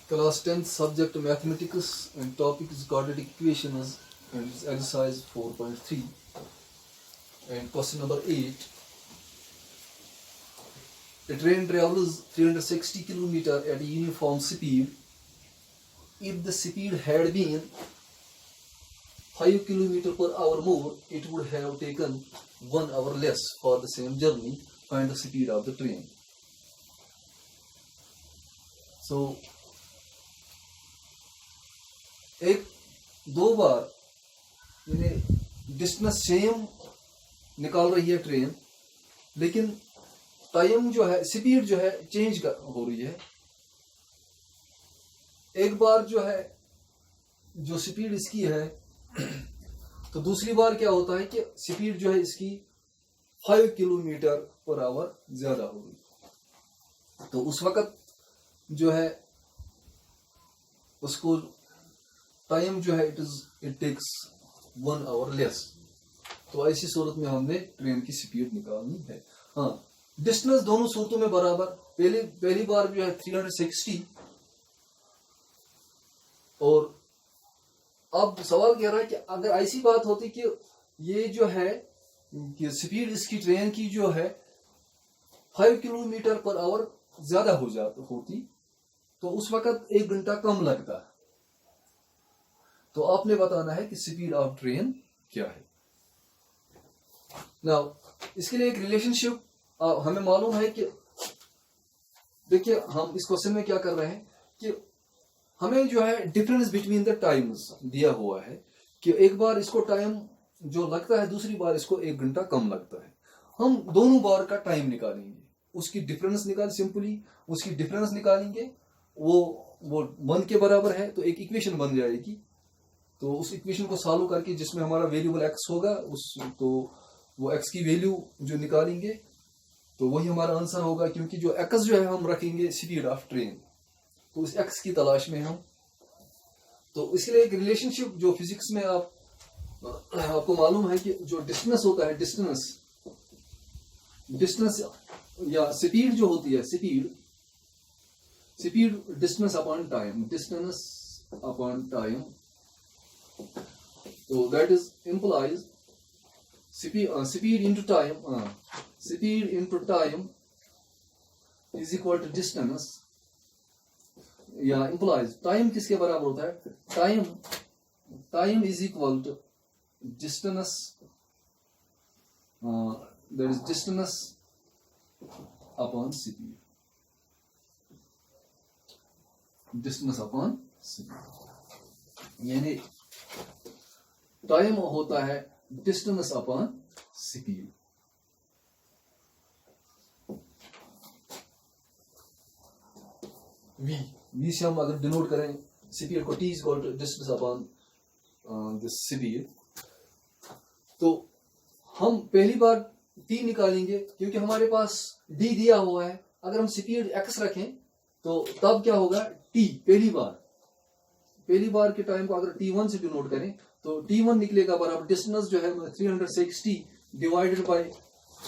Class 10th subject mathematics and topic is quadratic equations and it's exercise 4.3 and question number 8. A train travels 360 km at a uniform speed. If the speed had been 5 km per hour more, it would have taken 1 hour less for the same journey. Find the speed of the train. So एक दो बार इन्हें distance same निकाल रही है train, लेकिन time जो है, speed जो है चेंज हो रही है। एक बार जो है जो स्पीड इसकी है तो दूसरी बार क्या होता है कि स्पीड जो है इसकी 5 किलोमीटर पर आवर ज्यादा हो गई। तो उस वक्त जो है उसको टाइम जो है इट टेक्स 1 आवर लेस। तो ऐसी सूरत में हमने ट्रेन की स्पीड निकालनी है। हाँ, डिस्टेंस दोनों सूरतों में बराबर। पहली बार जो है 360 और अब सवाल कह रहा है कि अगर ऐसी बात होती कि ये जो है कि स्पीड इसकी ट्रेन की जो है 5 किलोमीटर पर आवर ज्यादा होती तो उस वक्त 1 घंटा कम लगता। तो आपने बताना है कि स्पीड ऑफ ट्रेन क्या है। नाउ इसके लिए एक रिलेशनशिप हमें मालूम है कि देखिए हम इस क्वेश्चन में क्या कर रहे हैं कि हमें जो है डिफरेंस बिटवीन द टाइम्स दिया हुआ है कि एक बार इसको टाइम जो लगता है, दूसरी बार इसको 1 घंटा कम लगता है। हम दोनों बार का टाइम निकालेंगे, उसकी डिफरेंस सिंपली उसकी डिफरेंस निकालेंगे। वो 1 के बराबर है तो एक इक्वेशन बन जाएगी। तो उस इक्वेशन को सॉल्व करके जिसमें हमारा वेरिएबल x होगा तो वो x की वैल्यू जो निकालेंगे तो वही हमारा आंसर होगा, क्योंकि जो x जो है हम रखेंगे स्पीड ऑफ ट्रेन। तो उस x की तलाश में हम तो इसलिए एक रिलेशनशिप जो फिजिक्स में आपको मालूम है कि जो डिस्टेंस होता है, डिस्टेंस या स्पीड जो होती है, speed distance upon time. So that is implies speed into time is equal to distance, या implies time किसके बराबर होता है? Time is equal to distance, that is distance upon speed. Distance upon speed यानी time होता है distance upon speed. We से हम अगर डिनोट करें स्पीड को, T is equal to distance upon the speed, तो हम पहली बार टी निकालेंगे क्योंकि हमारे पास डी दिया हुआ है। अगर हम स्पीड एक्स रखें तो तब क्या होगा, टी पहली बार के टाइम को अगर t1 से डिनोट करें तो t1 निकलेगा बराबर डिस्टेंस जो है 360 डिवाइडेड बाय,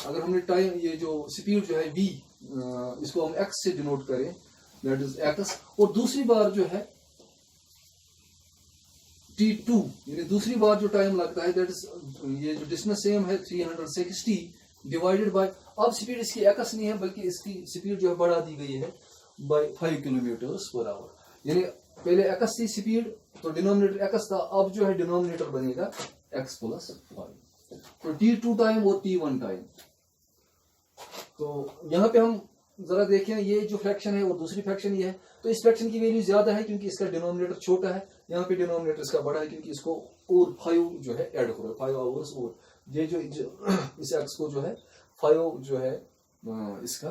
अगर हमने टाइम ये जो स्पीड जो है v इसको हम x से डिनोट करें दैट इज x, और दूसरी बार जो है t2 यानी दूसरी बार जो टाइम लगता है दैट इज ये जो डिस्टेंस सेम है 360 डिवाइडेड बाय, अब स्पीड इसकी x नहीं है बल्कि इसकी स्पीड जो है बढ़ा दी गई है बाय 5 किलोमीटर पर आवर। यानी पहले x थी स्पीड तो डिनोमिनेटर x था, अब जो है डिनोमिनेटर बनेगा x प्लस 5। तो t2 टाइम और t1 टाइम। तो यहाँ पे हम जरा देखें, ये जो फ्रैक्शन है और दूसरी फ्रैक्शन ये है, तो इस फ्रैक्शन की वैल्यू ज्यादा है क्योंकि इसका डिनोमिनेटर छोटा है, यहाँ पे डिनोमिनेटर इसका बड़ा है क्योंकि इसको और 5 जो है ऐड हो रहा है, 5 आवर्स, और ये जो इस x को जो है 5 जो है इसका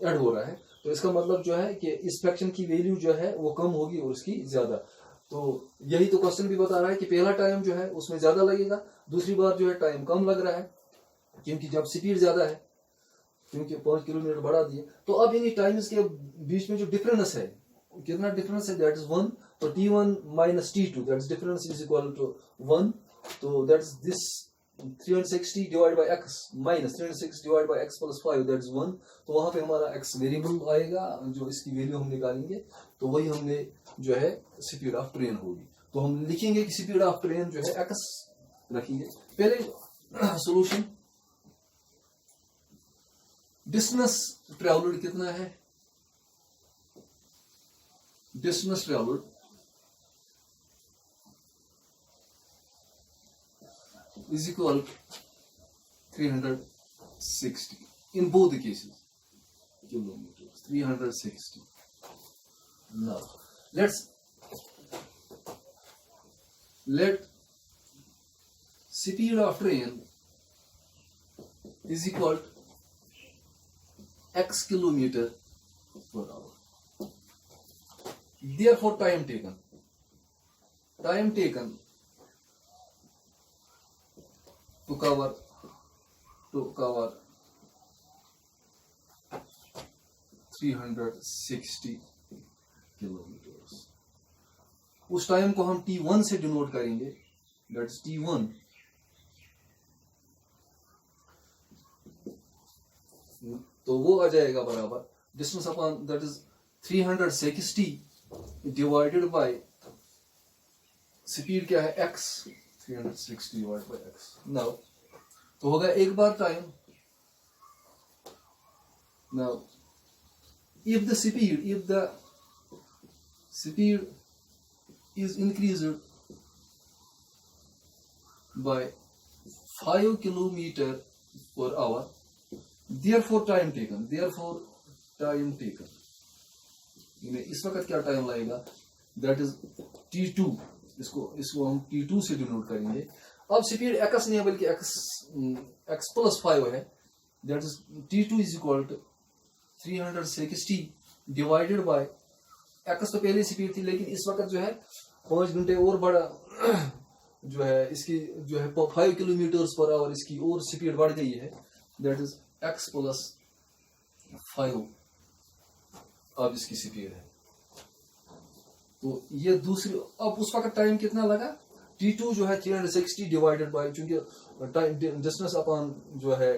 ऐड हो रहा है। तो इसका मतलब जो है कि इस फ्रैक्शन की वैल्यू जो है वो कम होगी और इसकी ज्यादा। तो यही तो क्वेश्चन भी बता रहा है कि पहला टाइम जो है उसमें ज्यादा लगेगा, दूसरी बार जो है टाइम कम लग रहा है क्योंकि जब स्पीड ज्यादा है, क्योंकि 5 किलोमीटर बढ़ा दिए। तो अब इन टाइम्स के बीच में जो डिफरेंस है, कितना डिफरेंस है, दैट इज 1। तो t1 minus t2 that is difference is equal to 1। तो that is this 360 divide by x minus 360 divide by x plus 5 that is 1, तो वहां पे हमारा एक्स वेरिएबल आएगा, जो इसकी वैल्यू हम निकालेंगे तो वही हमने जो है स्पीड ऑफ ट्रेन होगी। तो हम लिखेंगे कि स्पीड ऑफ ट्रेन जो है एक्स रखेंगे। पहले सॉल्यूशन, डिस्टेंस ट्रेवल्ड कितना है, distance travelled is equal 360 in both the cases, kilometers 360. Now let speed of train is equal x kilometer per hour. Therefore time taken to cover 360 kilometre. उस time को हम T1 से denote करेंगे, that is T1। तो वो आ जाएगा बराबर distance upon that is 360 divided by speed क्या है x, 360 divided by x. Now, तो होगा एक बार time. Now, if the speed is increased by 5 kilometer per hour, therefore time taken इस वक्त क्या टाइम लगेगा, that is T2। इसको हम T2 से डिनोट करेंगे। अब स्पीड x नहीं है बल्कि x प्लस 5 है, that is T2 is equal to 360 divided by x। तो पहले स्पीड थी, लेकिन इस वक्त जो है 5 घंटे और बड़ा जो है इसकी जो है 5 किलोमीटर पर आवर इसकी और स्पीड बढ़ गई है, दैट इज x प्लस 5 अब इसकी स्पीड है। तो ये दूसरी, अब उस वक्त टाइम कितना लगा, T2 जो है 360 डिवाइडेड बाय, चूंकि डिस्टेंस अपॉन जो है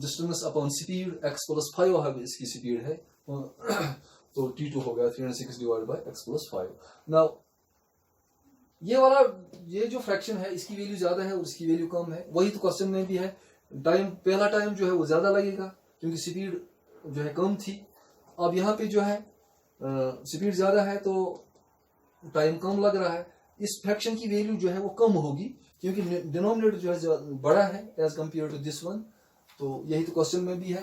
distance upon speed x plus 5 है इसकी स्पीड है, तो T2 हो गया 360 divided by x plus 5। Now ये वाला ये जो फ्रैक्शन है इसकी वैल्यू ज्यादा है और इसकी वैल्यू कम है, वही तो क्वेश्चन में भी है। टाइम पहला टाइम जो है वो ज्यादा लगेगा क्योंकि स्पीड जो है कम थी। अब यहाँ पे जो है स्पीड ज्यादा है तो टाइम कम लग रहा है। इस फ्रैक्शन की वैल्यू जो है वो कम होगी क्योंकि डिनोमिनेटर जो है बड़ा है as compare to this one. तो यही तो क्वेश्चन में भी है।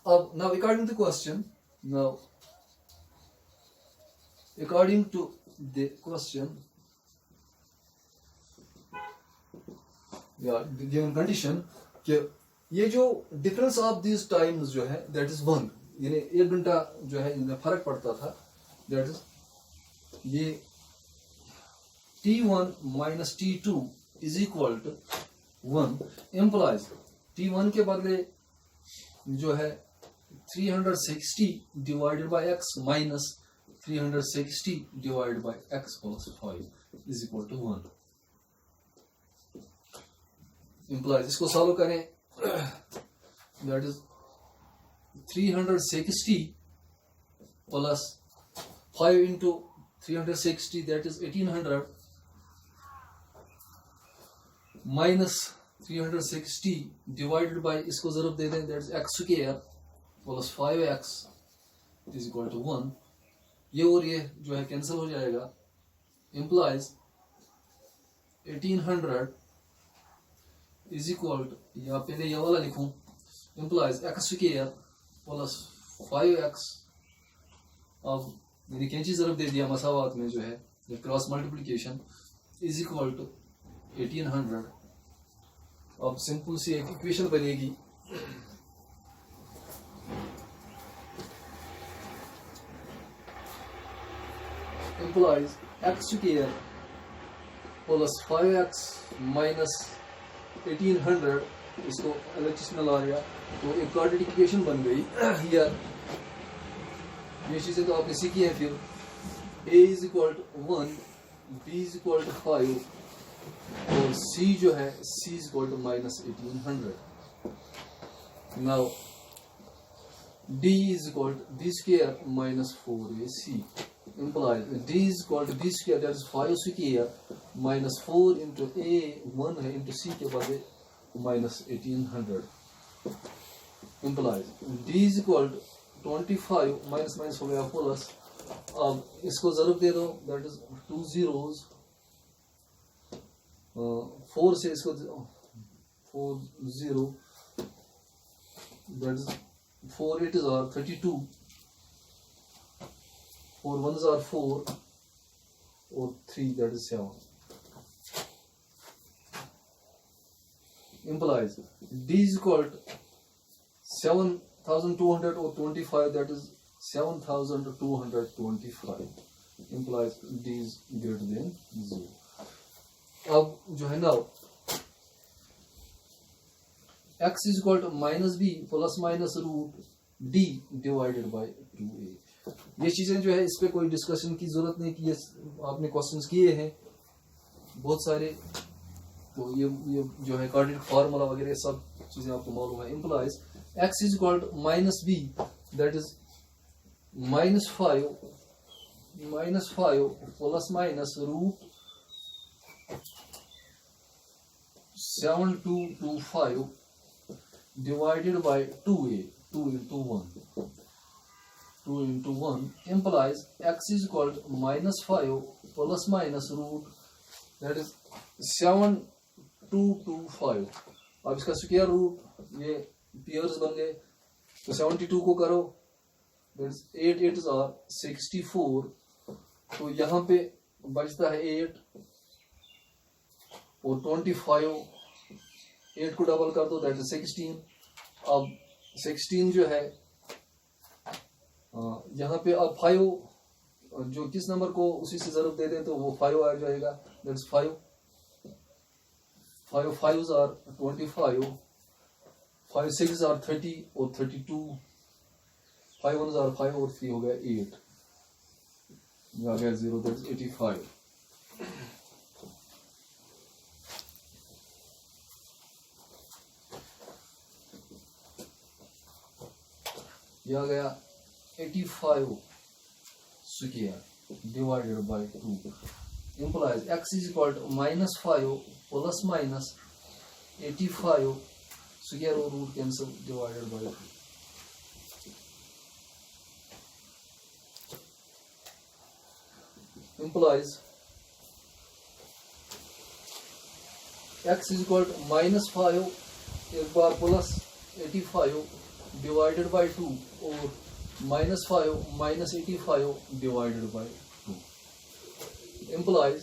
अब now according to question, now according to the question या गिवन कंडीशन कि ये जो डिफरेंस ऑफ दिस टाइम्स जो है दैट इज 1, यानी 1 घंटा जो है इनमें फर्क पड़ता था, दैट इज ये T1 minus T2 is equal to 1 implies T1 के बदले जो है 360 divided by x minus 360 divided by x plus 5 is equal to 1 implies. इसको सॉल्व करें, that is 360 plus 5 into 360 that is 1800 minus 360 divided by इसको जरूर दे दें that is x square plus 5x is equal to 1। ये और ये जो है कैंसिल हो जाएगा, इम्प्लाइज 1800 इज इक्वल टू, या पहले ये वाला लिखूं, implies x square plus 5x। अब मेरी कैंची जरूर दे दिया मसावात में जो है cross multiplication is equal to 1800। अब सिंपल सी एक इक्वेशन बनेगी, implies x square plus 5x minus 1800, इसको LHS में ला दिया तो एक क्वाड्रेटिक इक्वेशन बन गई। हियर ये चीजें तो आपने सीखी है। फिर a is equal to 1, b is equal to 5, तो c जो है c is equal to minus 1800. Now d is equal to b square minus 4ac implies d is equal to b square, that is 5 square minus 4 into a 1 है into c के बाद minus 1800 implies d is equal to 25 minus minus हो गया plus. अब इसको ज़रूर दे दो, that is 2 zeros 4 से इसको 4 0 that is 4 8s are 32, 4 1s are 4 or 3 that is 7 implies d is equal to 7200 or 25, that is 7225 implies d is greater than 0. अब जो है ना x is equal to minus b plus minus root d divided by 2a. ये चीजें जो है इस पे कोई डिस्कशन की जरूरत नहीं कि ये आपने क्वेश्चंस किए हैं बहुत सारे, तो ये जो है कार्डिक फार्मूला वगैरह सब चीजें आपको मालूम है. implies x is equal to minus b, that is minus 5 plus minus root 7225 divided by 2a, 2 into 1 implies x is equal to minus 5 plus minus root, that is 7225. अब इसका स्क्वायर रूट ये pairs बन गए, तो 72 को करो, that is 8 8s are 64, तो यहाँ पे बचता है 8 और 25 8 को डबल कर दो, that is 16. अब 16 जो है यहाँ पे अब 5 जो किस नंबर को उसी से ज़रूर दे दें तो वो 5 आ जाएगा, that is 5 5s are 25, 5 6s are 30 और 32, 5 1s are 5 और 3 हो गया 8, आ गया 0, that is 85. यह आ गया 85 square divided by 2 implies x is equal to minus 5 plus minus 85 square और root cancel divided by 2. implies x is equal to minus 5 एक बार plus 85 divided by 2 or minus 5 minus 85 divided by 2 implies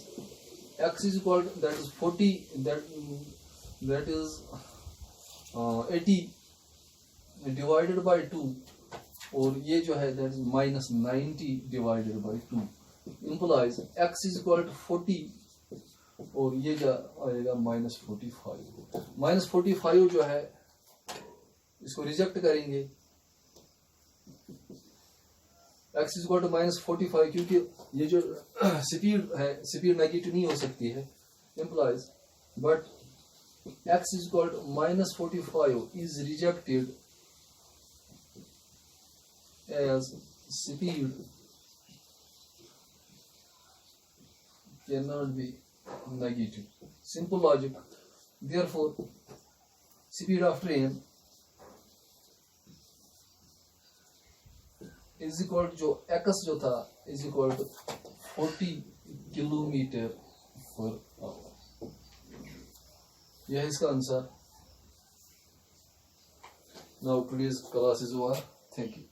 x is equal to, that is 40, that is 80 divided by 2 और ये जो है that is minus 90 divided by 2 implies x is equal to 40 और ये जो आएगा minus 45. minus 45 जो है इसको रिजेक्ट करेंगे, x is equal to minus 45 क्योंकि ये जो स्पीड है स्पीड नेगेटिव नहीं हो सकती है, implies but x is equal to minus 45 is rejected as speed cannot be negative. Simple logic. Therefore, speed of train is equal to जो x जो था is equal to 40 kilometre per hour. यह है इसका answer. Now today's class is over. Thank you.